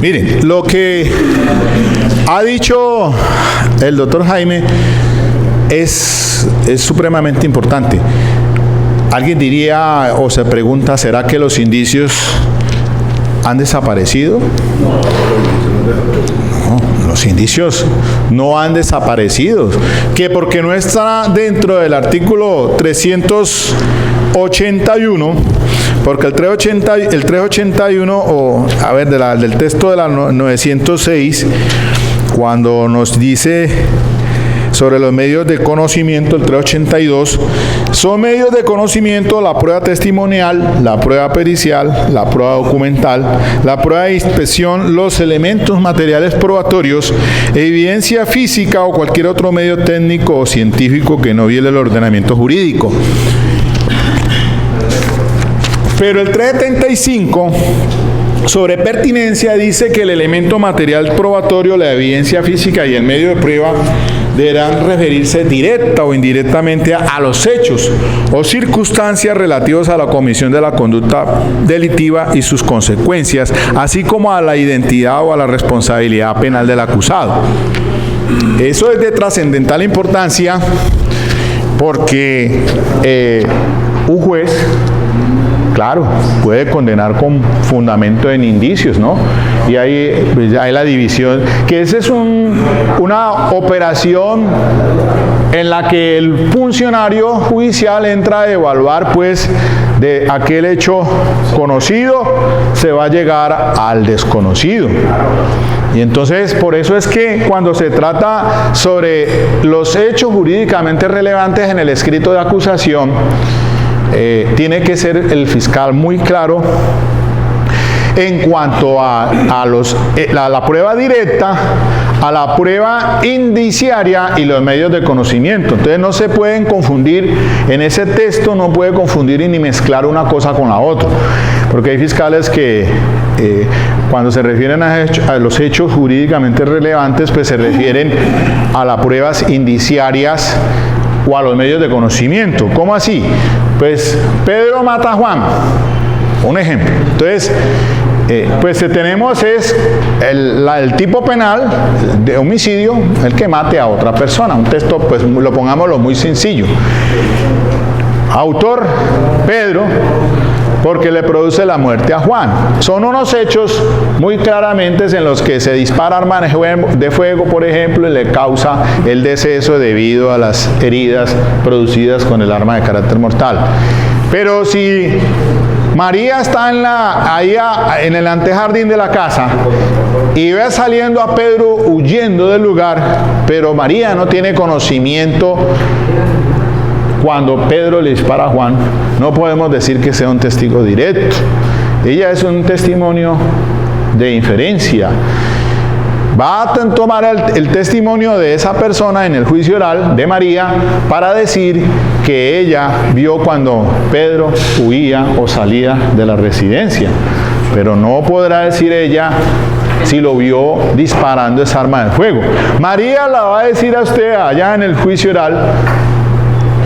Miren, lo que ha dicho el doctor Jaime es supremamente importante. Alguien diría o se pregunta, ¿será que los indicios han desaparecido? No, los indicios no han desaparecido. Que porque no está dentro del artículo 381, porque el 381, del texto de la 906, cuando nos dice sobre los medios de conocimiento, el 382, son medios de conocimiento la prueba testimonial, la prueba pericial, la prueba documental, la prueba de inspección, los elementos materiales probatorios, evidencia física o cualquier otro medio técnico o científico que no viole el ordenamiento jurídico. Pero el 375 sobre pertinencia dice que el elemento material probatorio, la evidencia física y el medio de prueba deberán referirse directa o indirectamente a los hechos o circunstancias relativos a la comisión de la conducta delictiva y sus consecuencias, así como a la identidad o a la responsabilidad penal del acusado. Eso es de trascendental importancia porque un juez, claro, puede condenar con fundamento en indicios, ¿no? Y ahí hay la división, que esa es una operación en la que el funcionario judicial entra a evaluar, pues, de aquel hecho conocido se va a llegar al desconocido. Y entonces, por eso es que cuando se trata sobre los hechos jurídicamente relevantes en el escrito de acusación, tiene que ser el fiscal muy claro en cuanto a la prueba directa, a la prueba indiciaria y los medios de conocimiento. Entonces no se pueden confundir, en ese texto no puede confundir ni mezclar una cosa con la otra, porque hay fiscales que cuando se refieren a los hechos jurídicamente relevantes, pues se refieren a las pruebas indiciarias o a los medios de conocimiento. ¿Cómo así? Pues Pedro mata a Juan, un ejemplo. Entonces, pues tenemos el tipo penal de homicidio, el que mate a otra persona. Un texto, pues lo pongámoslo muy sencillo. Autor, Pedro, porque le produce la muerte a Juan. Son unos hechos muy claramente en los que se dispara arma de fuego, por ejemplo, y le causa el deceso debido a las heridas producidas con el arma de carácter mortal. Pero si María está ahí en el antejardín de la casa y ve saliendo a Pedro huyendo del lugar, pero María no tiene conocimiento cuando Pedro le dispara a Juan, no podemos decir que sea un testigo directo. Ella es un testimonio de inferencia. Va a tomar el testimonio de esa persona en el juicio oral de María para decir que ella vio cuando Pedro huía o salía de la residencia. Pero no podrá decir ella si lo vio disparando esa arma de fuego. María la va a decir a usted allá en el juicio oral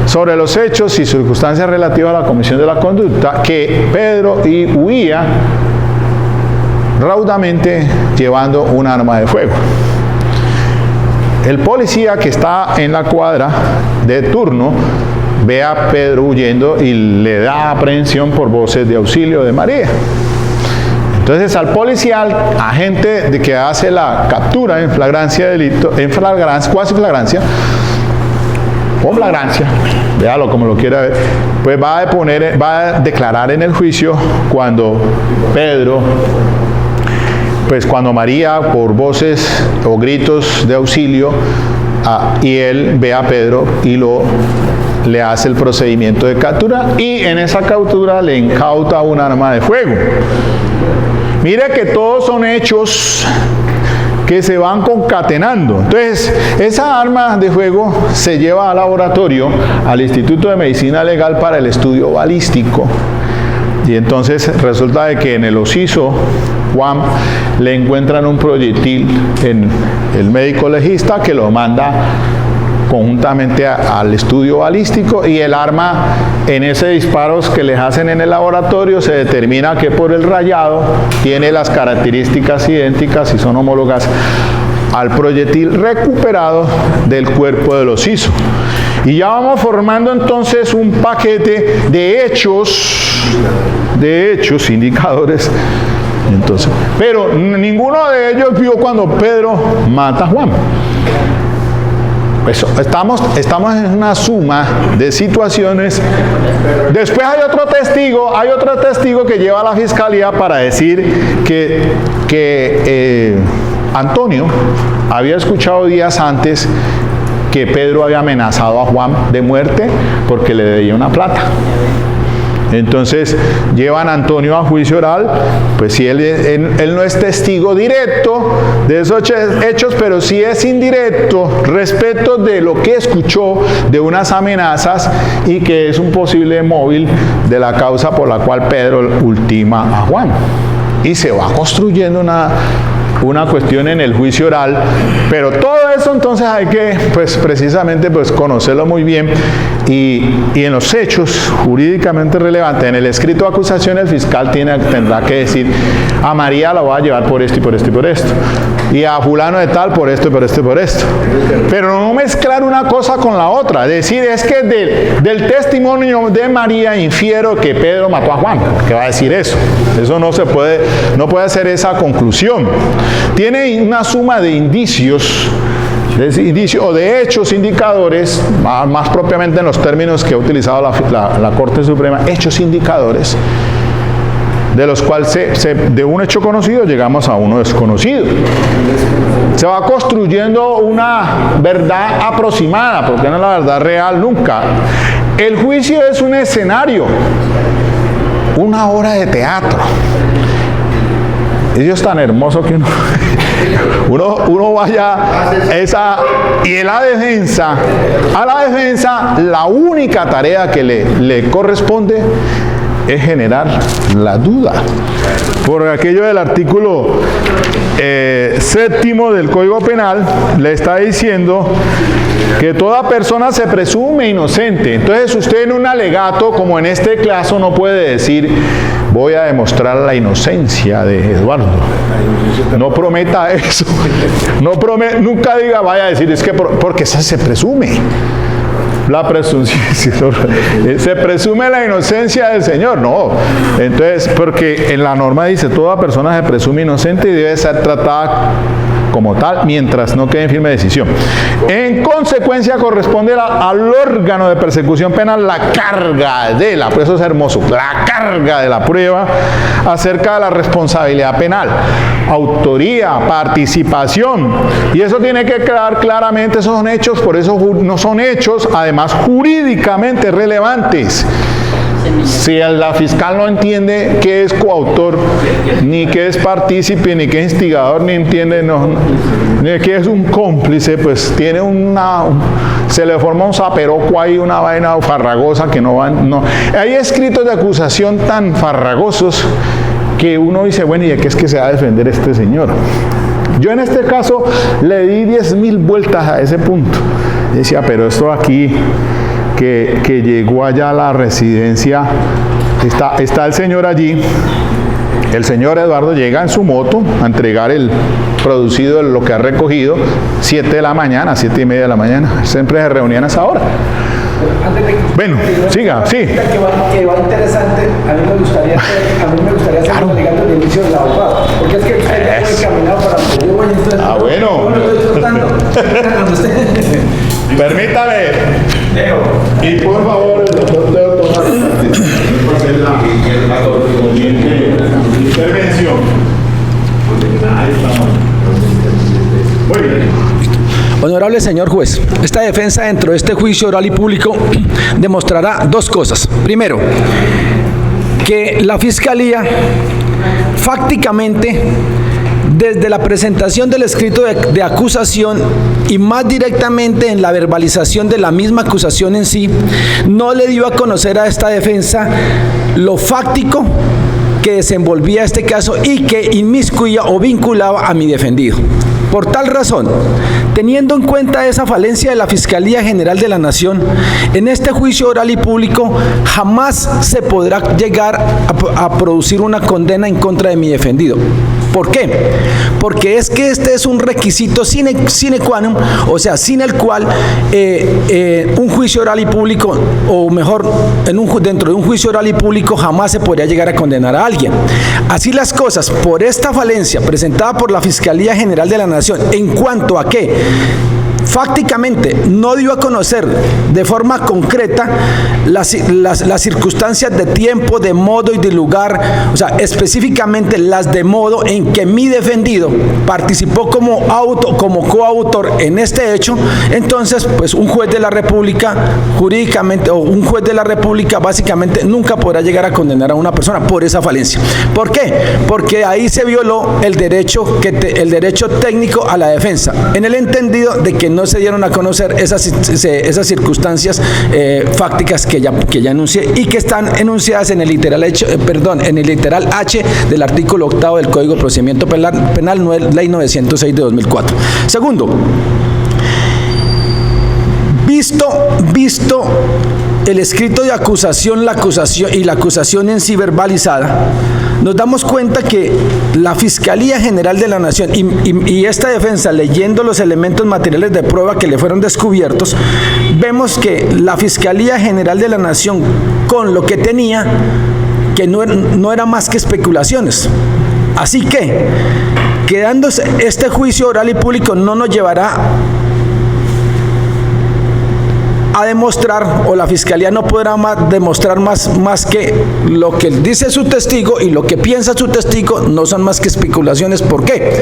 sobre los hechos y circunstancias relativas a la comisión de la conducta, que Pedro huía raudamente llevando un arma de fuego. El policía que está en la cuadra de turno ve a Pedro huyendo y le da aprehensión por voces de auxilio de María. Entonces al policial, agente de que hace la captura en flagrancia de delito, en flagrancia, cuasi flagrancia, o flagrancia, véalo como lo quiera ver, pues va a declarar en el juicio cuando Pedro, pues cuando María por voces o gritos de auxilio, y él ve a Pedro y le hace el procedimiento de captura, y en esa captura le incauta un arma de fuego. Mire que todos son hechos que se van concatenando. Entonces, esa arma de fuego se lleva al laboratorio, al Instituto de Medicina Legal para el estudio balístico. Y entonces resulta de que en el osiso Juan le encuentran un proyectil en el médico legista que lo manda conjuntamente al estudio balístico, y el arma en ese disparos que les hacen en el laboratorio se determina que por el rayado tiene las características idénticas y son homólogas al proyectil recuperado del cuerpo del occiso. Y ya vamos formando entonces un paquete de hechos, indicadores. Entonces, pero ninguno de ellos vio cuando Pedro mata a Juan. Eso, estamos en una suma de situaciones. Después hay otro testigo que lleva a la fiscalía para decir que Antonio había escuchado días antes que Pedro había amenazado a Juan de muerte porque le debía una plata. Entonces llevan a Antonio a juicio oral, pues si él no es testigo directo de esos hechos, pero sí es indirecto respecto de lo que escuchó de unas amenazas y que es un posible móvil de la causa por la cual Pedro ultima a Juan. Y se va construyendo una cuestión en el juicio oral, pero todo eso entonces hay que precisamente conocerlo muy bien, y en los hechos jurídicamente relevantes, en el escrito de acusación, el fiscal tendrá que decir: a María la voy a llevar por esto y por esto y por esto, y a fulano de tal por esto y por esto y por esto, pero no mezclar una cosa con la otra, decir es que del testimonio de María infiero que Pedro mató a Juan, que va a decir eso no puede hacer esa conclusión. Tiene una suma de indicios o de hechos indicadores, más propiamente en los términos que ha utilizado la Corte Suprema, hechos indicadores, de los cuales de un hecho conocido llegamos a uno desconocido. Se va construyendo una verdad aproximada, porque no es la verdad real nunca. El juicio es un escenario, una obra de teatro. Eso es tan hermoso que uno vaya y a la defensa la única tarea que le corresponde es generar la duda. Por aquello del artículo 7º del Código Penal le está diciendo que toda persona se presume inocente. Entonces usted en un alegato, como en este caso, no puede decir: voy a demostrar la inocencia de Eduardo. No prometa eso. Nunca diga, vaya a decir, es que porque se presume. La presunción, se presume la inocencia del Señor, no. Entonces, porque en la norma dice: toda persona se presume inocente y debe ser tratada como tal mientras no quede en firme decisión. En consecuencia, corresponde al órgano de persecución penal la carga por eso es hermoso, la carga de la prueba acerca de la responsabilidad penal, autoría, participación, y eso tiene que quedar claramente. Esos son hechos, por eso no son hechos además jurídicamente relevantes. Si la fiscal no entiende qué es coautor, ni qué es partícipe, ni qué es instigador, ni entiende ni qué es un cómplice, pues tiene se le forma un zaperoco ahí, una vaina farragosa que no. Hay escritos de acusación tan farragosos que uno dice: bueno, ¿y de qué es que se va a defender este señor? Yo en este caso le di 10.000 vueltas a ese punto. Decía, pero esto aquí que llegó allá a la residencia, está el señor allí, el señor Eduardo llega en su moto a entregar el producido de lo que ha recogido, 7 de la mañana, 7:30 de la mañana, siempre se reunían a esa hora. Bueno, siga, sí. Que va interesante, a mí me gustaría hacer un alegato de inicio del abogado, porque es que usted ya fue encaminado para donde yo voy, entonces bueno. No lo estoy tratando. Permítame. Y por favor, el doctor Teo toma la intervención. Ahí estamos. Muy bien. Honorable señor juez, esta defensa dentro de este juicio oral y público demostrará dos cosas. Primero, que la Fiscalía fácticamente, desde la presentación del escrito de acusación y más directamente en la verbalización de la misma acusación en sí, no le dio a conocer a esta defensa lo fáctico que desenvolvía este caso y que inmiscuía o vinculaba a mi defendido. Por tal razón, Teniendo en cuenta esa falencia de la Fiscalía General de la Nación, en este juicio oral y público jamás se podrá llegar a producir una condena en contra de mi defendido. ¿Por qué? Porque es que este es un requisito sine qua non, o sea, sin el cual un juicio oral y público, o mejor, dentro de un juicio oral y público jamás se podría llegar a condenar a alguien. Así las cosas, por esta falencia presentada por la Fiscalía General de la Nación, en cuanto a que fácticamente no dio a conocer de forma concreta las circunstancias de tiempo, de modo y de lugar, o sea, específicamente las de modo en que mi defendido participó como coautor en este hecho, entonces pues un juez de la República jurídicamente, o un juez de la República básicamente nunca podrá llegar a condenar a una persona por esa falencia. ¿Por qué? Porque ahí se violó el derecho técnico a la defensa, en el entendido de que no se dieron a conocer esas circunstancias fácticas que ya enuncié y que están enunciadas en el literal H del artículo 8 del Código de Procedimiento Penal, Ley 906 de 2004. Segundo, visto el escrito de acusación, la acusación en sí verbalizada, nos damos cuenta que la Fiscalía General de la Nación y esta defensa, leyendo los elementos materiales de prueba que le fueron descubiertos, vemos que la Fiscalía General de la Nación, con lo que tenía, que no era más que especulaciones. Así que, quedándose este juicio oral y público, no nos llevará a demostrar, o la Fiscalía no podrá demostrar más que lo que dice su testigo, y lo que piensa su testigo no son más que especulaciones. ¿Por qué?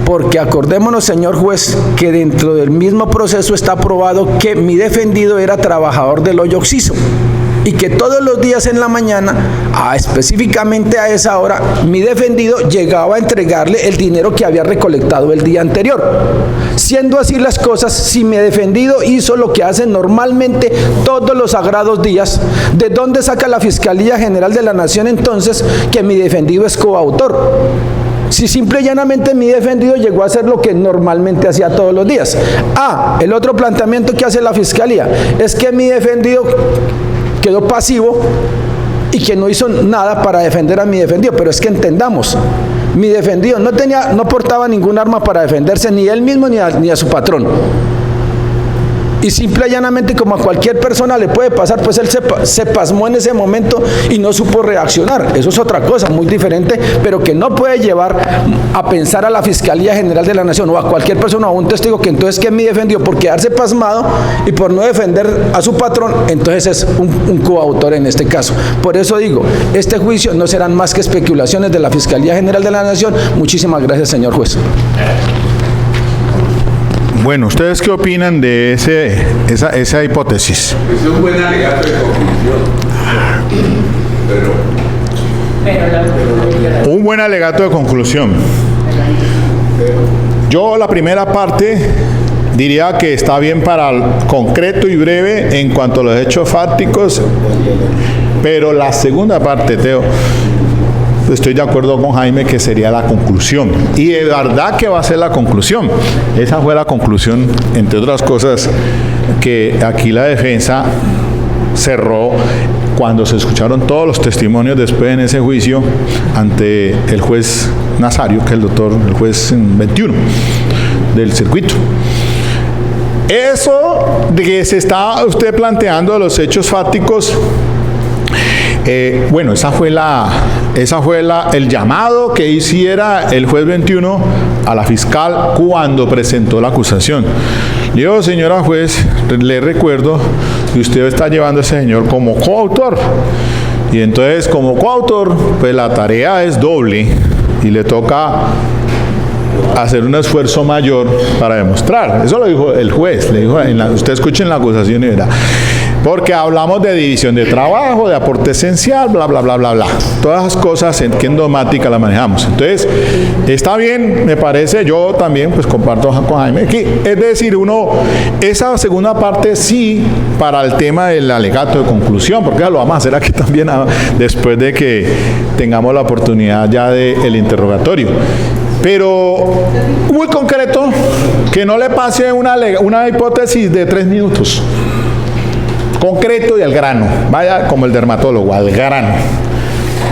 Porque acordémonos, señor juez, que dentro del mismo proceso está probado que mi defendido era trabajador del hoyo Oxiso, y que todos los días en la mañana, específicamente a esa hora, mi defendido llegaba a entregarle el dinero que había recolectado el día anterior. Siendo así las cosas, si mi defendido hizo lo que hace normalmente todos los sagrados días, ¿de dónde saca la Fiscalía General de la Nación entonces que mi defendido es coautor? Si simple y llanamente mi defendido llegó a hacer lo que normalmente hacía todos los días. El otro planteamiento que hace la Fiscalía es que mi defendido quedó pasivo y que no hizo nada para defender a mi defendido. Pero es que entendamos, mi defendido no portaba ningún arma para defenderse, ni él mismo ni a su patrón. Y simple y llanamente, como a cualquier persona le puede pasar, pues él se pasmó en ese momento y no supo reaccionar. Eso es otra cosa muy diferente, pero que no puede llevar a pensar a la Fiscalía General de la Nación o a cualquier persona o a un testigo que entonces que me defendió por quedarse pasmado y por no defender a su patrón, entonces es un coautor en este caso. Por eso digo, este juicio no serán más que especulaciones de la Fiscalía General de la Nación. Muchísimas gracias, señor juez. Bueno, ¿ustedes qué opinan de esa hipótesis? Es un buen alegato de conclusión. Un buen alegato de conclusión. Yo la primera parte diría que está bien para el concreto y breve en cuanto a los hechos fácticos, pero la segunda parte, Teo, estoy de acuerdo con Jaime que sería la conclusión. Y de verdad que va a ser la conclusión. Esa fue la conclusión, entre otras cosas, que aquí la defensa cerró cuando se escucharon todos los testimonios después en ese juicio ante el juez Nazario, que es el juez 21 del circuito. Eso de que se está usted planteando de los hechos fácticos, bueno, esa fue el llamado que hiciera el juez 21 a la fiscal cuando presentó la acusación. Le digo, señora juez, le recuerdo que usted está llevando a ese señor como coautor. Y entonces, como coautor, pues la tarea es doble y le toca hacer un esfuerzo mayor para demostrar. Eso lo dijo el juez. Le dijo, usted escuchen la acusación y verá. Porque hablamos de división de trabajo, de aporte esencial, bla, bla, bla, bla, bla. Todas esas cosas en que en domática las manejamos. Entonces, está bien, me parece, yo también pues comparto con Jaime, que, es decir, esa segunda parte sí para el tema del alegato de conclusión, porque ya lo vamos a hacer aquí también después de que tengamos la oportunidad ya del interrogatorio. pero muy concreto, que no le pase una hipótesis de 3 minutos. Concreto y al grano. Vaya como el dermatólogo, al grano.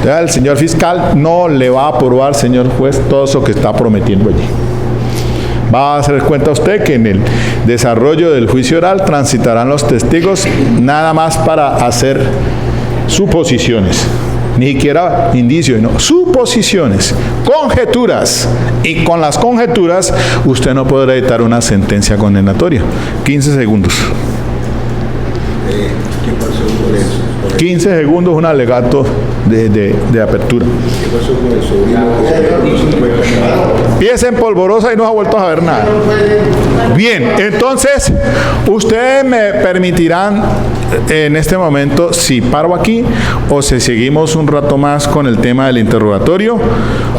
Ya el señor fiscal no le va a aprobar, señor juez, todo eso que está prometiendo allí. Va a hacer cuenta usted que en el desarrollo del juicio oral transitarán los testigos nada más para hacer suposiciones, ni siquiera indicios, no, suposiciones, conjeturas, y con las conjeturas usted no podrá dictar una sentencia condenatoria. 15 segundos. ¿Qué pasó con eso? 15 segundos, un alegato de apertura. ¿Qué pasó con el sobrino? Pieza en polvorosa y no ha vuelto a ver nada. Bien, entonces, ustedes me permitirán en este momento si paro aquí o si seguimos un rato más con el tema del interrogatorio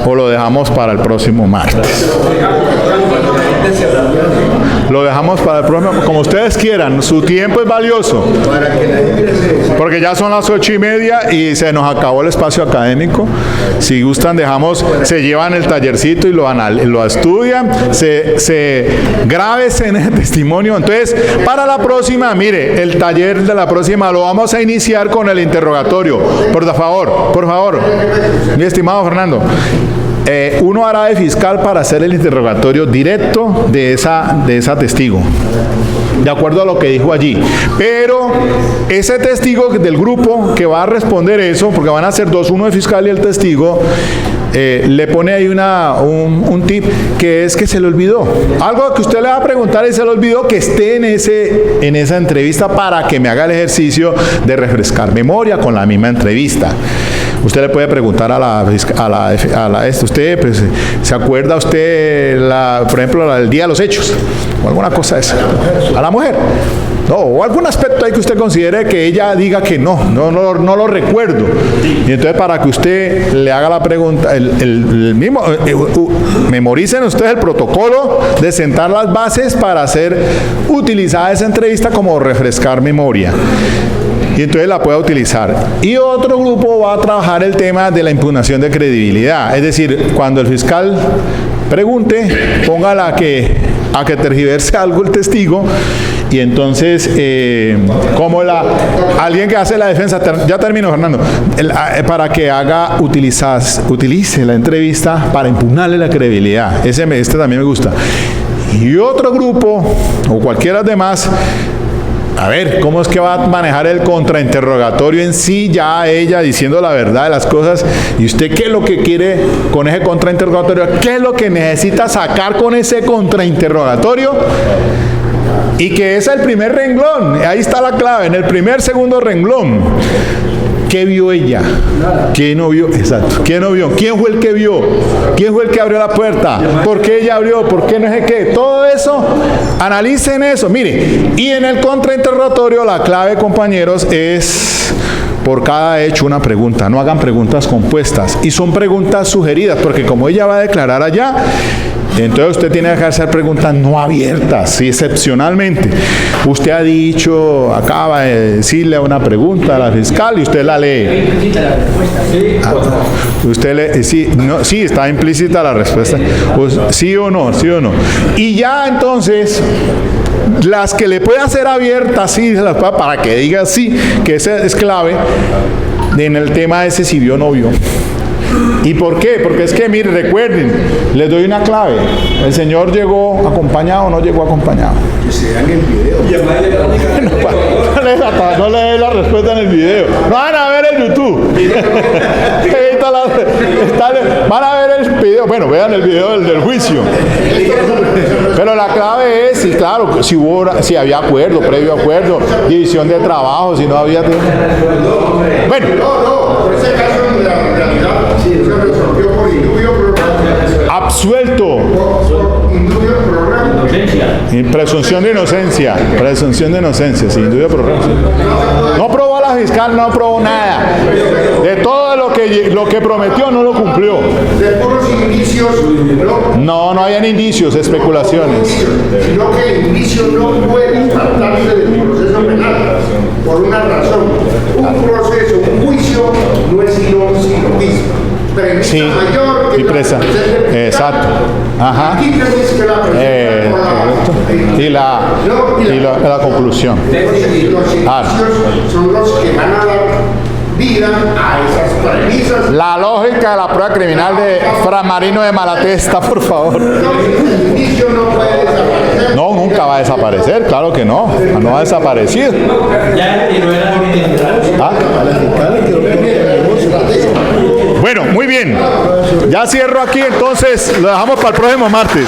o lo dejamos para el próximo martes. Lo dejamos para el próximo, como ustedes quieran, su tiempo es valioso. Porque ya son las 8:30 y se nos acabó el espacio académico. Si gustan, se llevan el tallercito y lo estudian, se grábese en el testimonio. Entonces, para la próxima, mire, el taller de la próxima lo vamos a iniciar con el interrogatorio. Por favor, mi estimado Fernando. Uno hará de fiscal para hacer el interrogatorio directo de esa testigo, de acuerdo a lo que dijo allí. Pero ese testigo del grupo que va a responder eso, porque van a ser dos, uno de fiscal y el testigo, le pone ahí un tip, que es que se le olvidó. Algo que usted le va a preguntar y se le olvidó, que esté en esa entrevista para que me haga el ejercicio de refrescar memoria con la misma entrevista. Usted le puede preguntar usted, pues, ¿se acuerda usted, por ejemplo, el día de los hechos? O alguna cosa de esa. A la mujer. No, o algún aspecto ahí que usted considere que ella diga que no lo recuerdo. Y entonces para que usted le haga la pregunta, el mismo, memoricen ustedes el protocolo de sentar las bases para hacer utilizada esa entrevista como refrescar memoria. Y entonces la pueda utilizar. Y otro grupo va a trabajar el tema de la impugnación de credibilidad. Es decir, cuando el fiscal pregunte, póngala a que tergiverse algo el testigo, y entonces, alguien que hace la defensa, ya termino, Fernando, para que utilice la entrevista para impugnarle la credibilidad. Este también me gusta. Y otro grupo, o cualquiera demás, a ver, ¿cómo es que va a manejar el contrainterrogatorio en sí? Ya ella diciendo la verdad de las cosas. ¿Y usted qué es lo que quiere con ese contrainterrogatorio? ¿Qué es lo que necesita sacar con ese contrainterrogatorio? Y que es el primer renglón. Ahí está la clave, en el segundo renglón. ¿Qué vio ella? ¿Qué no vio? Exacto. ¿Quién no vio? ¿Quién fue el que vio? ¿Quién fue el que abrió la puerta? ¿Por qué ella abrió? ¿Por qué no sé qué? Todo eso, analicen eso. Mire, y en el contrainterrogatorio la clave, compañeros, es por cada hecho una pregunta. No hagan preguntas compuestas. Y son preguntas sugeridas, porque como ella va a declarar allá, entonces usted tiene que hacer preguntas no abiertas. Si excepcionalmente usted ha dicho, acaba de decirle una pregunta a la fiscal y usted la lee. Sí, está implícita la respuesta. Pues, sí o no. Y ya entonces, las que le puede hacer abiertas, sí, para que diga sí, que esa es clave en el tema ese si vio o no vio. ¿Y por qué? Porque es que, mire, recuerden, les doy una clave. ¿El señor llegó acompañado o no llegó acompañado? Que se vean el video. No le dé la respuesta en el video. No van a ver el YouTube. Van a ver el video. Bueno, vean el video del juicio. Pero la clave es, y claro, si había acuerdo, previo acuerdo, división de trabajo, si no había... Bueno. Por ese caso, en la realidad, se resolvió por indubio programa. Absuelto. Por indubio programa. Presunción de inocencia, sí, indubio programa. No probó a la fiscal, no probó nada. De todo lo que prometió no lo cumplió. De puros indicios, no hayan indicios, especulaciones. Sino que el indicio no puede tratarse del proceso penal, por una razón. Un proceso, un juicio, no es sino un juicio. premisa Sí, mayor que y la presa. presente. Exacto. Ajá. Aquí te dice que la presente por Y la conclusión. Entonces, los indicios son los que van a dar vida a esas premisas. La lógica de la prueba criminal de Fran Marino de Malatesta, por favor. Entonces, el indicio no puede desaparecer. No, nunca va a desaparecer, claro que no. No ha desaparecido. ¿Ah? Bueno, muy bien. Ya cierro aquí, entonces lo dejamos para el próximo martes.